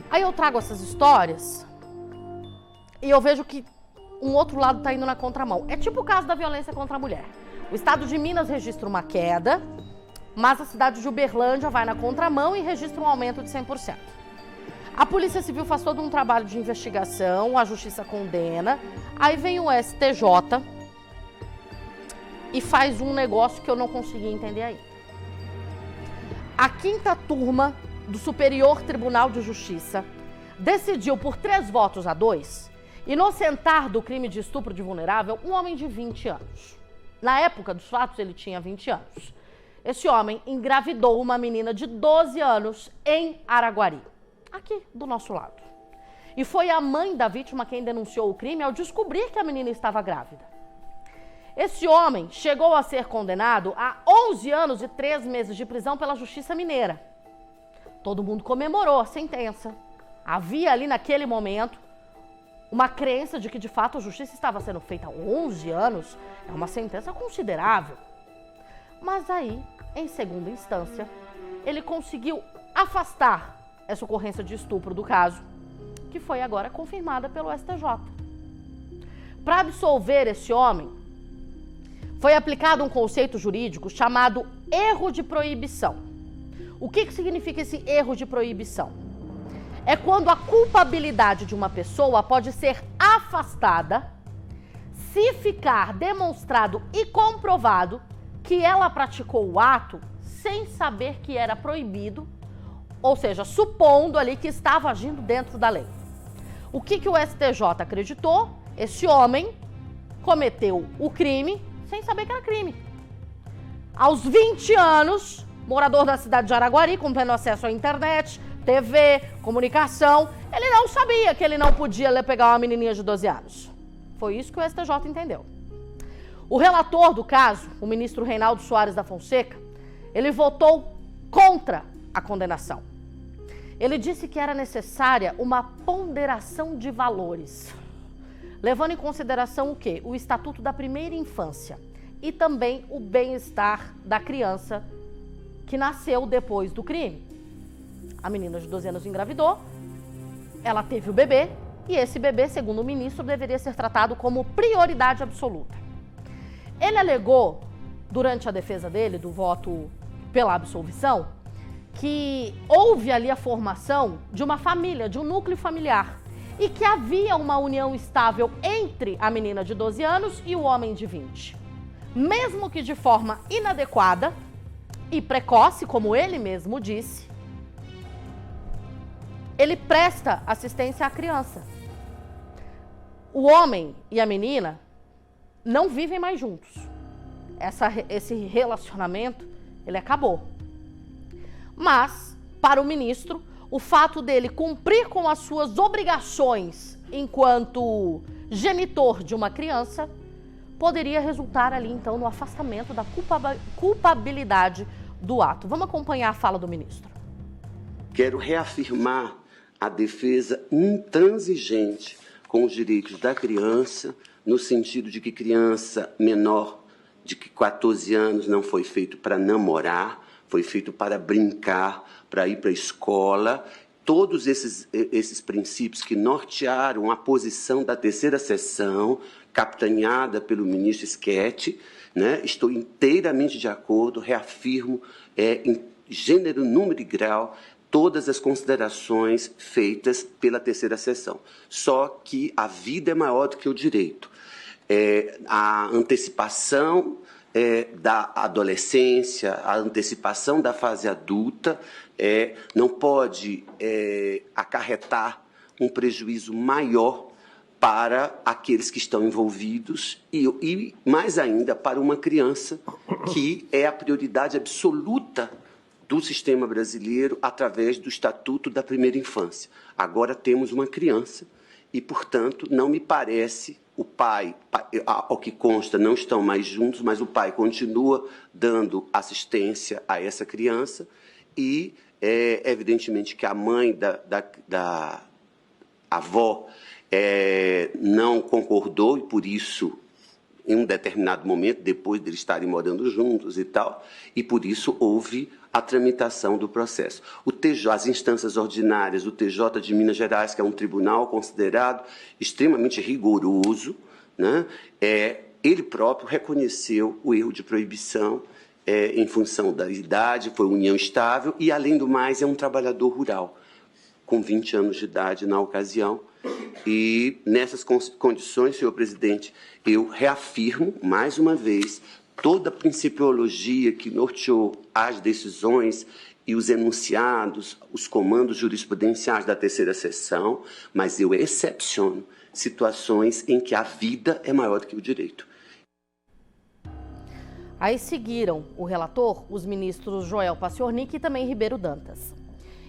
Aí eu trago essas histórias e eu vejo que um outro lado está indo na contramão. É tipo o caso da violência contra a mulher. O estado de Minas registra uma queda, mas a cidade de Uberlândia vai na contramão e registra um aumento de 100%. A Polícia Civil faz todo um trabalho de investigação, a Justiça condena, aí vem o STJ e faz um negócio que eu não consegui entender aí. A 5ª turma do Superior Tribunal de Justiça decidiu por 3 votos a 2 inocentar do crime de estupro de vulnerável um homem de 20 anos. Na época dos fatos, ele tinha 20 anos. Esse homem engravidou uma menina de 12 anos em Araguari, aqui do nosso lado. E foi a mãe da vítima quem denunciou o crime ao descobrir que a menina estava grávida. Esse homem chegou a ser condenado a 11 anos e 3 meses de prisão pela Justiça Mineira. Todo mundo comemorou a sentença. Havia ali naquele momento uma crença de que de fato a justiça estava sendo feita há 11 anos. É uma sentença considerável. Mas aí, em segunda instância, ele conseguiu afastar essa ocorrência de estupro do caso, que foi agora confirmada pelo STJ. Para absolver esse homem, foi aplicado um conceito jurídico chamado erro de proibição. O que significa esse erro de proibição? É quando a culpabilidade de uma pessoa pode ser afastada se ficar demonstrado e comprovado que ela praticou o ato sem saber que era proibido, ou seja, supondo ali que estava agindo dentro da lei. O que o STJ acreditou? Esse homem cometeu o crime sem saber que era crime. Aos 20 anos, morador da cidade de Araguari, com pleno acesso à internet, TV, comunicação, ele não sabia que ele não podia pegar uma menininha de 12 anos. Foi isso que o STJ entendeu. O relator do caso, o ministro Reinaldo Soares da Fonseca, ele votou contra a condenação. Ele disse que era necessária uma ponderação de valores, levando em consideração o quê? O Estatuto da Primeira Infância e também o bem-estar da criança que nasceu depois do crime. A menina de 12 anos engravidou, ela teve o bebê e esse bebê, segundo o ministro, deveria ser tratado como prioridade absoluta. Ele alegou, durante a defesa dele, do voto pela absolvição, que houve ali a formação de uma família, de um núcleo familiar, e que havia uma união estável entre a menina de 12 anos e o homem de 20. Mesmo que de forma inadequada e precoce, como ele mesmo disse, ele presta assistência à criança. O homem e a menina não vivem mais juntos. Esse relacionamento, ele acabou. Mas, para o ministro, o fato dele cumprir com as suas obrigações enquanto genitor de uma criança poderia resultar ali, então, no afastamento da culpabilidade do ato. Vamos acompanhar a fala do ministro. Quero reafirmar a defesa intransigente com os direitos da criança, no sentido de que criança menor de 14 anos não foi feito para namorar, foi feito para brincar, para ir para a escola. Todos esses princípios que nortearam a posição da terceira sessão, capitaneada pelo ministro Schetti, né? Estou inteiramente de acordo, reafirmo em gênero, número e grau todas as considerações feitas pela terceira sessão. Só que a vida é maior do que o direito. A antecipação da adolescência, a antecipação da fase adulta não pode acarretar um prejuízo maior para aqueles que estão envolvidos e mais ainda para uma criança, que é a prioridade absoluta do sistema brasileiro através do Estatuto da Primeira Infância. Agora temos uma criança e, portanto, não me parece, o pai, ao que consta, não estão mais juntos, mas o pai continua dando assistência a essa criança e, evidentemente, que a mãe da avó não concordou e, por isso, em um determinado momento, depois de eles estarem morando juntos e tal, e por isso houve a tramitação do processo. As instâncias ordinárias, o TJ de Minas Gerais, que é um tribunal considerado extremamente rigoroso, né, ele próprio reconheceu o erro de proibição em função da idade, foi união estável e, além do mais, é um trabalhador rural, com 20 anos de idade na ocasião. E, nessas condições, senhor presidente, eu reafirmo, mais uma vez, toda a principiologia que norteou as decisões e os enunciados, os comandos jurisprudenciais da terceira seção, mas eu excepciono situações em que a vida é maior do que o direito. Aí seguiram o relator, os ministros Joel Paciornik e também Ribeiro Dantas.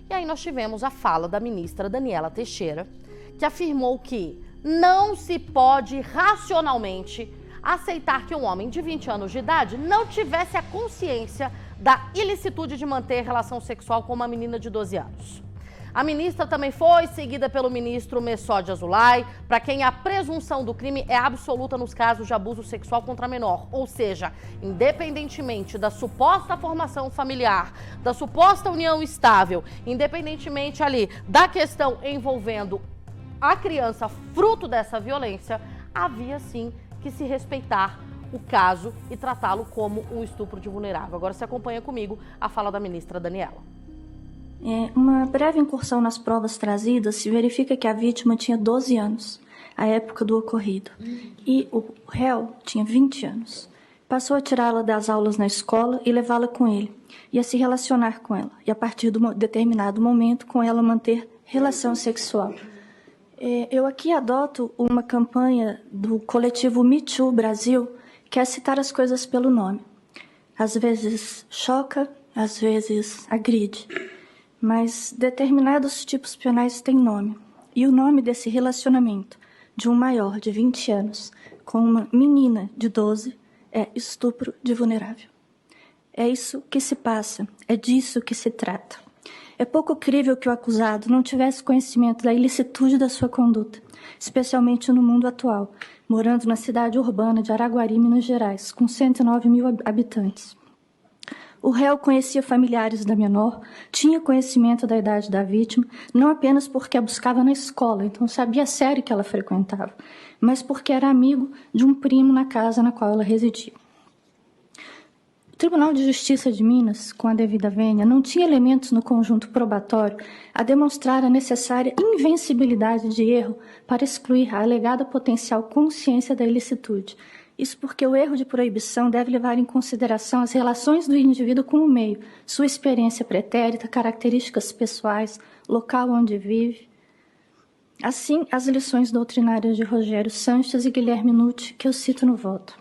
E aí nós tivemos a fala da ministra Daniela Teixeira, que afirmou que não se pode racionalmente aceitar que um homem de 20 anos de idade não tivesse a consciência da ilicitude de manter relação sexual com uma menina de 12 anos. A ministra também foi seguida pelo ministro Messode Azulay, para quem a presunção do crime é absoluta nos casos de abuso sexual contra menor, ou seja, independentemente da suposta formação familiar, da suposta união estável, independentemente ali da questão envolvendo a criança fruto dessa violência, havia sim que se respeitar o caso e tratá-lo como um estupro de vulnerável. Agora você acompanha comigo a fala da ministra Daniela. Uma breve incursão nas provas trazidas se verifica que a vítima tinha 12 anos, à época do ocorrido, e o réu tinha 20 anos. Passou a tirá-la das aulas na escola e levá-la com ele, e a se relacionar com ela, e a partir de um determinado momento com ela manter relação sexual. Eu aqui adoto uma campanha do coletivo Me Too Brasil, que é citar as coisas pelo nome. Às vezes choca, às vezes agride. Mas determinados tipos penais têm nome. E o nome desse relacionamento de um maior de 20 anos com uma menina de 12 é estupro de vulnerável. É isso que se passa, é disso que se trata. É pouco crível que o acusado não tivesse conhecimento da ilicitude da sua conduta, especialmente no mundo atual, morando na cidade urbana de Araguari, Minas Gerais, com 109 mil habitantes. O réu conhecia familiares da menor, tinha conhecimento da idade da vítima, não apenas porque a buscava na escola, então sabia a série que ela frequentava, mas porque era amigo de um primo na casa na qual ela residia. O Tribunal de Justiça de Minas, com a devida vênia, não tinha elementos no conjunto probatório a demonstrar a necessária invencibilidade de erro para excluir a alegada potencial consciência da ilicitude. Isso porque o erro de proibição deve levar em consideração as relações do indivíduo com o meio, sua experiência pretérita, características pessoais, local onde vive. Assim, as lições doutrinárias de Rogério Sanches e Guilherme Nucci, que eu cito no voto.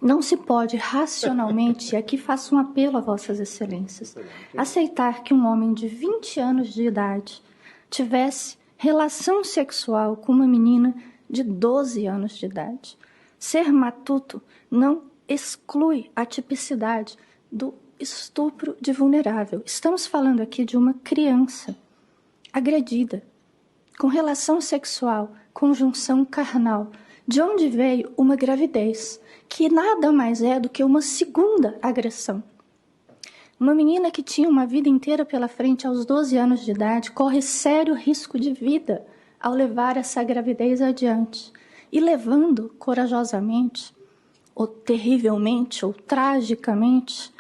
Não se pode racionalmente, e aqui faço um apelo a vossas excelências, aceitar que um homem de 20 anos de idade tivesse relação sexual com uma menina de 12 anos de idade. Ser matuto não exclui a tipicidade do estupro de vulnerável. Estamos falando aqui de uma criança agredida, com relação sexual, conjunção carnal, de onde veio uma gravidez, que nada mais é do que uma segunda agressão. Uma menina que tinha uma vida inteira pela frente aos 12 anos de idade corre sério risco de vida ao levar essa gravidez adiante. E levando corajosamente, ou terrivelmente, ou tragicamente,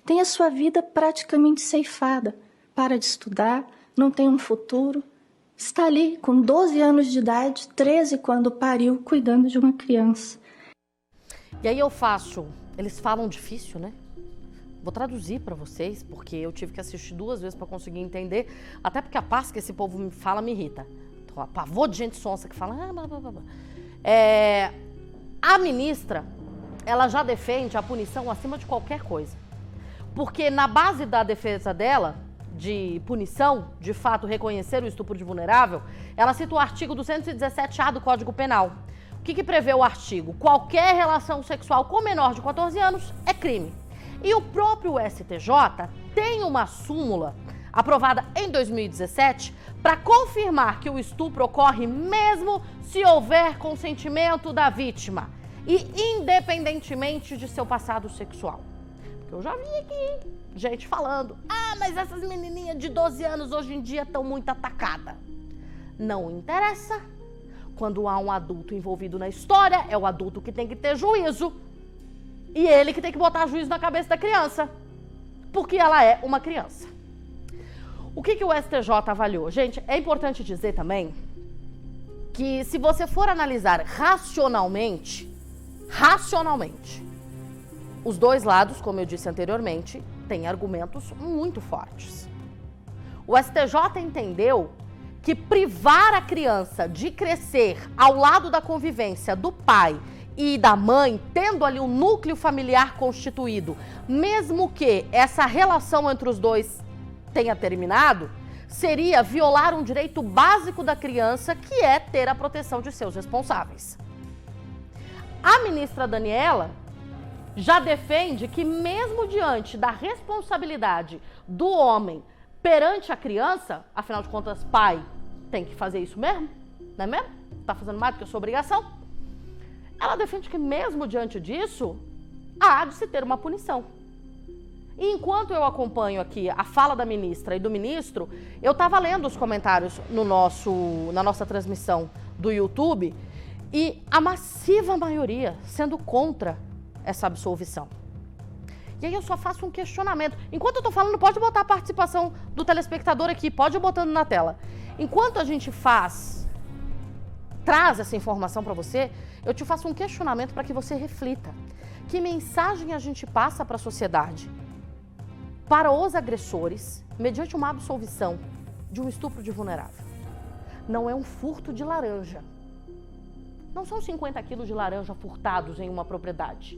tem a sua vida praticamente ceifada. Para de estudar, não tem um futuro, está ali com 12 anos de idade, 13 quando pariu, cuidando de uma criança. E aí eles falam difícil, né? Vou traduzir para vocês, porque eu tive que assistir 2 vezes para conseguir entender, até porque a paz que esse povo me fala me irrita. Então, a pavor de gente sonsa que fala... A ministra, ela já defende a punição acima de qualquer coisa. Porque na base da defesa dela, de punição, de fato reconhecer o estupro de vulnerável, ela cita o artigo 217A do Código Penal. O que prevê o artigo? Qualquer relação sexual com menor de 14 anos é crime. E o próprio STJ tem uma súmula aprovada em 2017 para confirmar que o estupro ocorre mesmo se houver consentimento da vítima e independentemente de seu passado sexual. Porque eu já vi aqui gente falando, mas essas menininhas de 12 anos hoje em dia estão muito atacadas. Não interessa. Quando há um adulto envolvido na história, é o adulto que tem que ter juízo. E ele que tem que botar juízo na cabeça da criança. Porque ela é uma criança. O que o STJ avaliou? Gente, é importante dizer também que se você for analisar racionalmente, os dois lados, como eu disse anteriormente, têm argumentos muito fortes. O STJ entendeu que privar a criança de crescer ao lado da convivência do pai e da mãe, tendo ali um núcleo familiar constituído, mesmo que essa relação entre os dois tenha terminado, seria violar um direito básico da criança, que é ter a proteção de seus responsáveis. A ministra Daniela já defende que, mesmo diante da responsabilidade do homem perante a criança, afinal de contas, pai tem que fazer isso mesmo, não é mesmo? Tá fazendo mais do que a sua obrigação? Ela defende que, mesmo diante disso, há de se ter uma punição. E enquanto eu acompanho aqui a fala da ministra e do ministro, eu estava lendo os comentários na nossa transmissão do YouTube e a massiva maioria sendo contra essa absolvição. E aí eu só faço um questionamento. Enquanto eu tô falando, pode botar a participação do telespectador aqui, pode ir botando na tela. Enquanto a gente traz essa informação para você, eu te faço um questionamento para que você reflita. Que mensagem a gente passa para a sociedade? Para os agressores, mediante uma absolvição de um estupro de vulnerável. Não é um furto de laranja. Não são 50 quilos de laranja furtados em uma propriedade.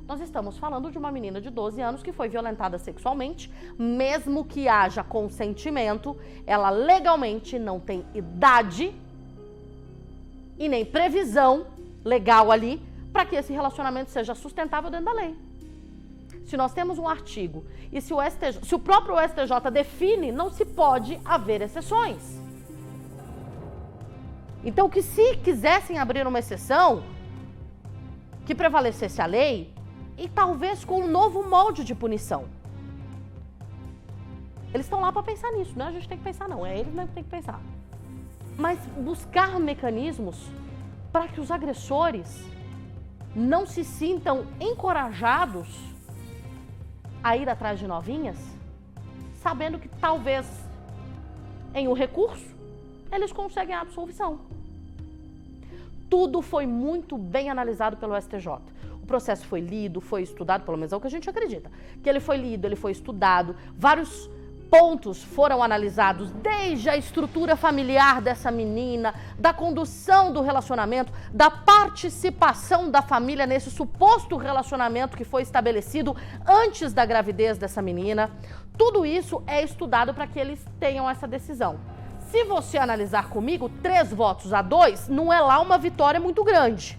Nós estamos falando de uma menina de 12 anos que foi violentada sexualmente, mesmo que haja consentimento, ela legalmente não tem idade e nem previsão legal ali para que esse relacionamento seja sustentável dentro da lei. Se nós temos um artigo e se o próprio STJ define, não se pode haver exceções. Então, que se quisessem abrir uma exceção, que prevalecesse a lei, e talvez com um novo molde de punição. Eles estão lá para pensar nisso, não é a gente tem que pensar não, é eles mesmo que tem que pensar. Mas buscar mecanismos para que os agressores não se sintam encorajados a ir atrás de novinhas, sabendo que talvez em um recurso eles conseguem a absolvição. Tudo foi muito bem analisado pelo STJ. O processo foi lido, foi estudado, pelo menos é o que a gente acredita. Que ele foi lido, ele foi estudado, vários pontos foram analisados, desde a estrutura familiar dessa menina, da condução do relacionamento, da participação da família nesse suposto relacionamento que foi estabelecido antes da gravidez dessa menina. Tudo isso é estudado para que eles tenham essa decisão. Se você analisar comigo, 3-2 não é lá uma vitória muito grande.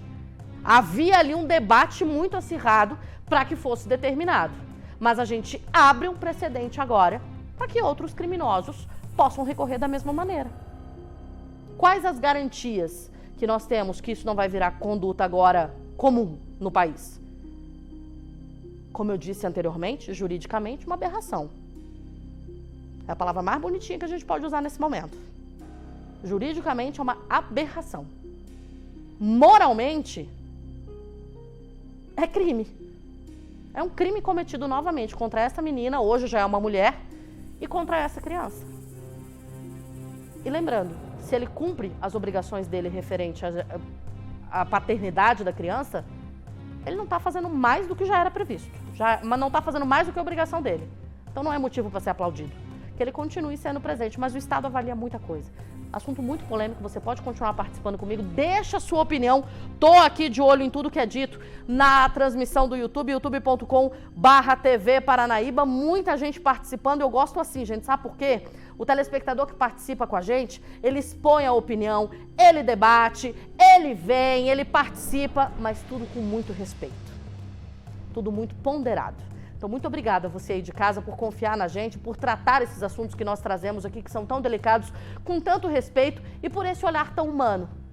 Havia ali um debate muito acirrado para que fosse determinado. Mas a gente abre um precedente agora para que outros criminosos possam recorrer da mesma maneira. Quais as garantias que nós temos que isso não vai virar conduta agora comum no país? Como eu disse anteriormente, juridicamente, uma aberração. É a palavra mais bonitinha que a gente pode usar nesse momento. Juridicamente é uma aberração. Moralmente, é crime. É um crime cometido novamente contra essa menina, hoje já é uma mulher, e contra essa criança. E lembrando, se ele cumpre as obrigações dele referente à paternidade da criança, ele não está fazendo mais do que já era previsto, mas não está fazendo mais do que a obrigação dele. Então não é motivo para ser aplaudido. Que ele continue sendo presente, mas o Estado avalia muita coisa. Assunto muito polêmico, você pode continuar participando comigo, deixa a sua opinião, tô aqui de olho em tudo que é dito na transmissão do YouTube, youtube.com/TV Paranaíba, muita gente participando, eu gosto assim, gente, sabe por quê? O telespectador que participa com a gente, ele expõe a opinião, ele debate, ele vem, ele participa, mas tudo com muito respeito, tudo muito ponderado. Então, muito obrigada a você aí de casa por confiar na gente, por tratar esses assuntos que nós trazemos aqui, que são tão delicados, com tanto respeito e por esse olhar tão humano